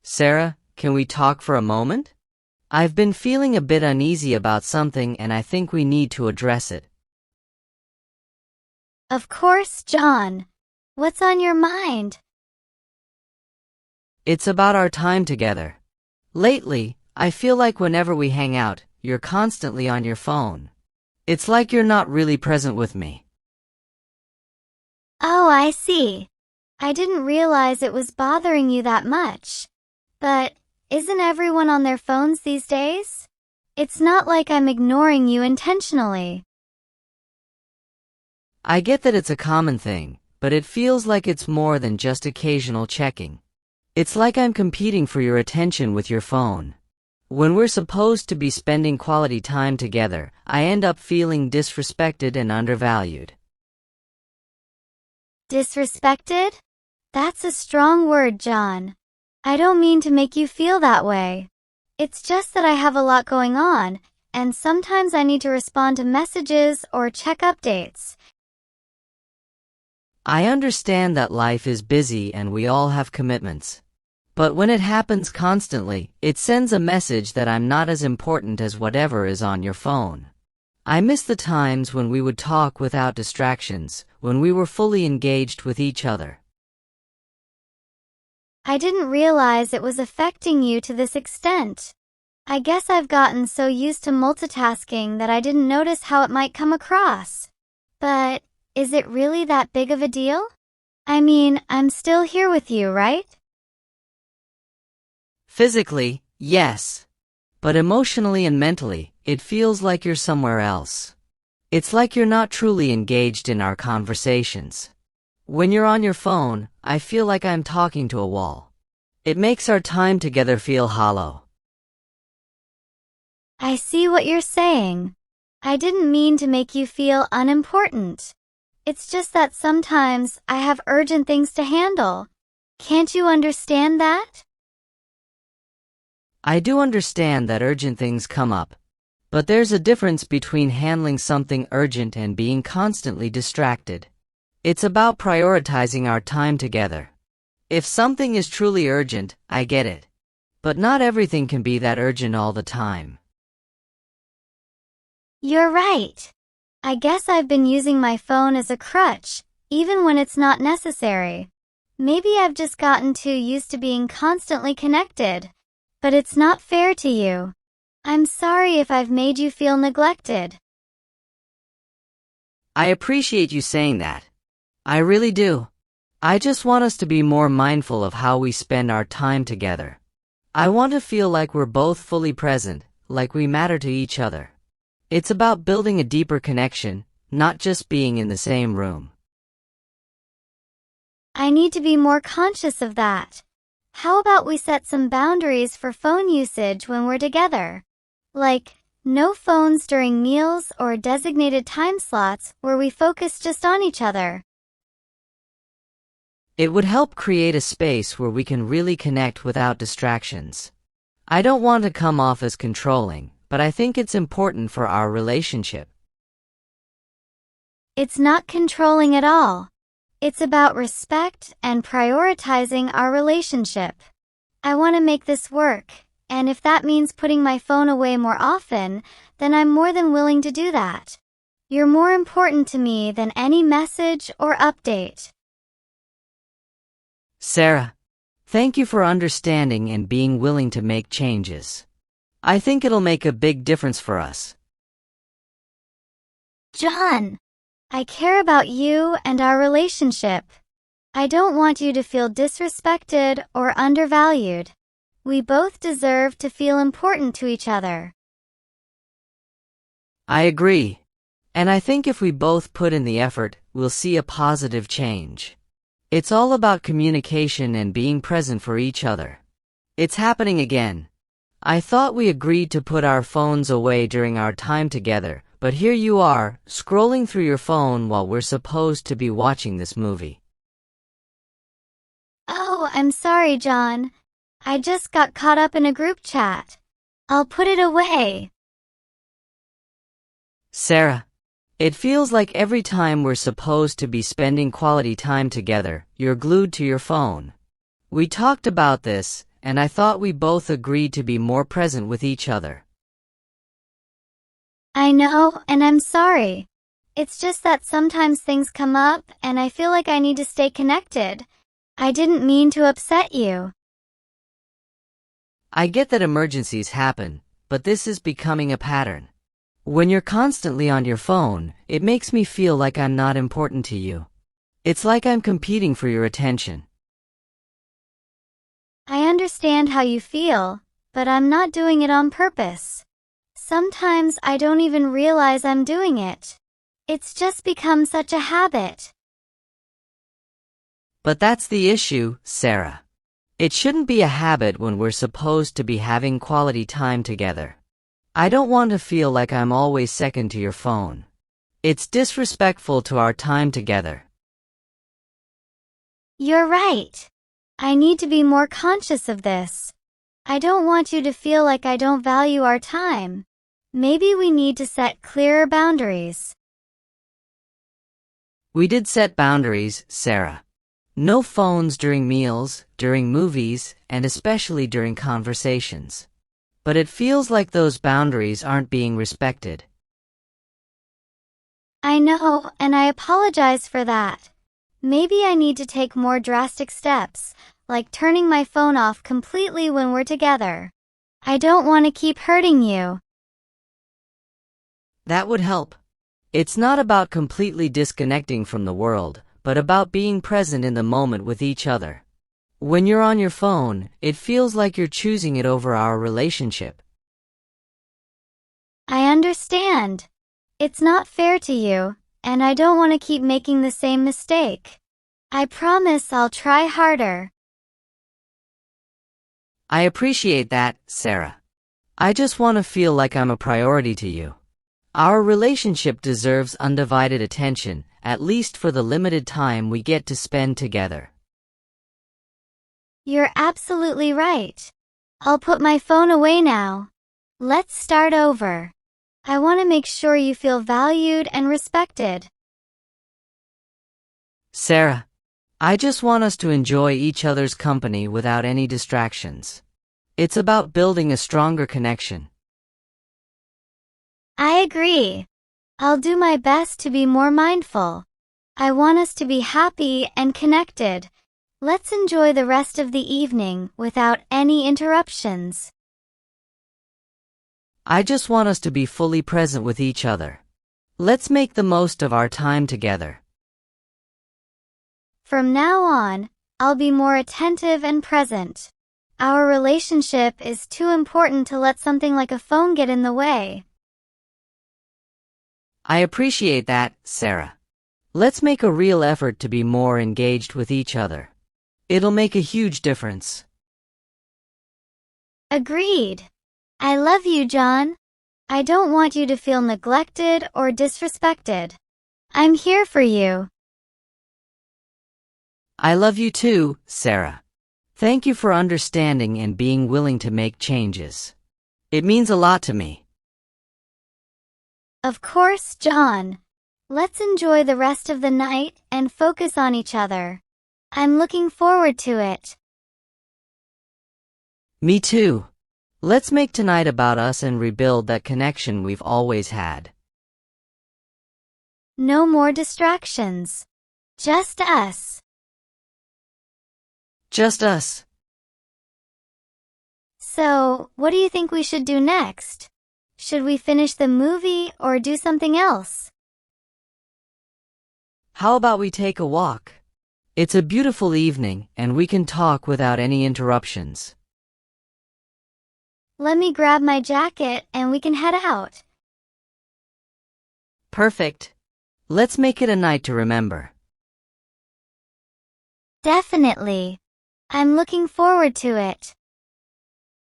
Sarah, can we talk for a moment? I've been feeling a bit uneasy about something and I think we need to address it. Of course, John. What's on your mind? It's about our time together. Lately, I feel like whenever we hang out, you're constantly on your phone. It's like you're not really present with me. Oh, I see. I didn't realize it was bothering you that much. But isn't everyone on their phones these days? It's not like I'm ignoring you intentionally. I get that it's a common thing, but it feels like it's more than just occasional checking. It's like I'm competing for your attention with your phone. When we're supposed to be spending quality time together, I end up feeling disrespected and undervalued. Disrespected? That's a strong word, John. I don't mean to make you feel that way. It's just that I have a lot going on, and sometimes I need to respond to messages or check updates. I understand that life is busy and we all have commitments. But when it happens constantly, it sends a message that I'm not as important as whatever is on your phone. I miss the times when we would talk without distractions, when we were fully engaged with each other. I didn't realize it was affecting you to this extent. I guess I've gotten so used to multitasking that I didn't notice how it might come across. But is it really that big of a deal? I mean, I'm still here with you, right? Physically, yes. But emotionally and mentally, it feels like you're somewhere else. It's like you're not truly engaged in our conversations. When you're on your phone, I feel like I'm talking to a wall. It makes our time together feel hollow. I see what you're saying. I didn't mean to make you feel unimportant. It's just that sometimes I have urgent things to handle. Can't you understand that? I do understand that urgent things come up. But there's a difference between handling something urgent and being constantly distracted. It's about prioritizing our time together. If something is truly urgent, I get it. But not everything can be that urgent all the time. You're right. I guess I've been using my phone as a crutch, even when it's not necessary. Maybe I've just gotten too used to being constantly connected. But it's not fair to you. I'm sorry if I've made you feel neglected. I appreciate you saying that. I really do. I just want us to be more mindful of how we spend our time together. I want to feel like we're both fully present, like we matter to each other. It's about building a deeper connection, not just being in the same room. I need to be more conscious of that. How about we set some boundaries for phone usage when we're together? Like, no phones during meals or designated time slots where we focus just on each other. It would help create a space where we can really connect without distractions. I don't want to come off as controlling, but I think it's important for our relationship. It's not controlling at all. It's about respect and prioritizing our relationship. I want to make this work, and if that means putting my phone away more often, then I'm more than willing to do that. You're more important to me than any message or update. Sarah, thank you for understanding and being willing to make changes. I think it'll make a big difference for us. John, I care about you and our relationship. I don't want you to feel disrespected or undervalued. We both deserve to feel important to each other. I agree. And I think if we both put in the effort, we'll see a positive change. It's all about communication and being present for each other. It's happening again. I thought we agreed to put our phones away during our time together, but here you are, scrolling through your phone while we're supposed to be watching this movie. Oh, I'm sorry, John. I just got caught up in a group chat. I'll put it away. Sarah, it feels like every time we're supposed to be spending quality time together, you're glued to your phone. We talked about this, and I thought we both agreed to be more present with each other. I know, and I'm sorry. It's just that sometimes things come up, and I feel like I need to stay connected. I didn't mean to upset you. I get that emergencies happen, but this is becoming a pattern. When you're constantly on your phone, it makes me feel like I'm not important to you. It's like I'm competing for your attention. I understand how you feel, but I'm not doing it on purpose. Sometimes I don't even realize I'm doing it. It's just become such a habit. But that's the issue, Sarah. It shouldn't be a habit when we're supposed to be having quality time together. I don't want to feel like I'm always second to your phone. It's disrespectful to our time together. You're right. I need to be more conscious of this. I don't want you to feel like I don't value our time. Maybe we need to set clearer boundaries. We did set boundaries, Sarah. No phones during meals, during movies, and especially during conversations. But it feels like those boundaries aren't being respected. I know, and I apologize for that. Maybe I need to take more drastic steps, like turning my phone off completely when we're together. I don't want to keep hurting you. That would help. It's not about completely disconnecting from the world, but about being present in the moment with each other. When you're on your phone, it feels like you're choosing it over our relationship. I understand. It's not fair to you, and I don't want to keep making the same mistake. I promise I'll try harder. I appreciate that, Sarah. I just want to feel like I'm a priority to you. Our relationship deserves undivided attention, at least for the limited time we get to spend together. You're absolutely right. I'll put my phone away now. Let's start over. I want to make sure you feel valued and respected. Sarah, I just want us to enjoy each other's company without any distractions. It's about building a stronger connection. I agree. I'll do my best to be more mindful. I want us to be happy and connected. Let's enjoy the rest of the evening without any interruptions. I just want us to be fully present with each other. Let's make the most of our time together. From now on, I'll be more attentive and present. Our relationship is too important to let something like a phone get in the way. I appreciate that, Sarah. Let's make a real effort to be more engaged with each other. It'll make a huge difference. Agreed. I love you, John. I don't want you to feel neglected or disrespected. I'm here for you. I love you too, Sarah. Thank you for understanding and being willing to make changes. It means a lot to me. Of course, John. Let's enjoy the rest of the night and focus on each other. I'm looking forward to it. Me too. Let's make tonight about us and rebuild that connection we've always had. No more distractions. Just us. Just us. So, what do you think we should do next? Should we finish the movie or do something else? How about we take a walk? It's a beautiful evening, and we can talk without any interruptions. Let me grab my jacket and we can head out. Perfect. Let's make it a night to remember. Definitely. I'm looking forward to it.